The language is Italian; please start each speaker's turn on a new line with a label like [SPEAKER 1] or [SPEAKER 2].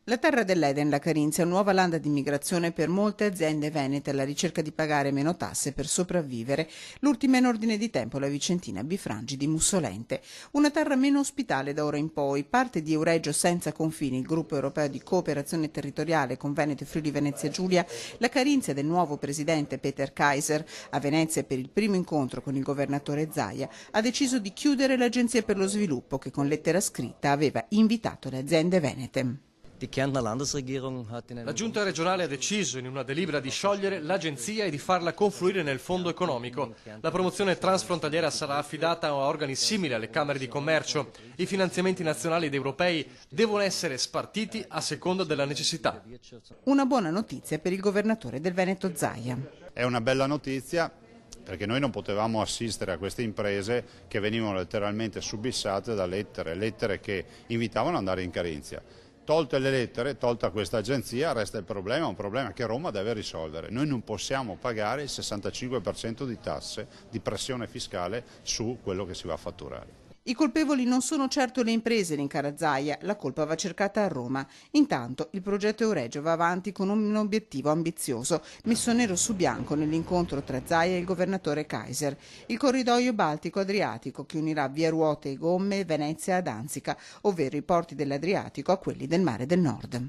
[SPEAKER 1] La terra dell'Eden, la Carinzia, nuova landa di immigrazione per molte aziende venete alla ricerca di pagare meno tasse per sopravvivere. L'ultima in ordine di tempo la vicentina Bifrangi di Mussolente. Una terra meno ospitale da ora in poi. Parte di Euregio Senza Confini, il gruppo europeo di cooperazione territoriale con Veneto e Friuli Venezia Giulia, la Carinzia del nuovo presidente Peter Kaiser, a Venezia per il primo incontro con il governatore Zaia, ha deciso di chiudere l'Agenzia per lo Sviluppo che con lettera scritta aveva invitato le aziende venete.
[SPEAKER 2] La giunta regionale ha deciso in una delibera di sciogliere l'agenzia e di farla confluire nel fondo economico. La promozione transfrontaliera sarà affidata a organi simili alle Camere di Commercio. I finanziamenti nazionali ed europei devono essere spartiti a seconda della necessità.
[SPEAKER 1] Una buona notizia per il governatore del Veneto Zaia.
[SPEAKER 3] È una bella notizia perché noi non potevamo assistere a queste imprese che venivano letteralmente subissate da lettere che invitavano ad andare in Carinzia. Tolte le lettere, tolta questa agenzia, resta il problema, un problema che Roma deve risolvere. Noi non possiamo pagare il 65% di tasse, di pressione fiscale su quello che si va a fatturare.
[SPEAKER 1] I colpevoli non sono certo le imprese, rincara Zaia, la colpa va cercata a Roma. Intanto il progetto Euregio va avanti con un obiettivo ambizioso, messo nero su bianco nell'incontro tra Zaia e il governatore Kaiser. Il corridoio Baltico-Adriatico che unirà via Ruote e Gomme, Venezia ad Anzica, ovvero i porti dell'Adriatico a quelli del Mare del Nord.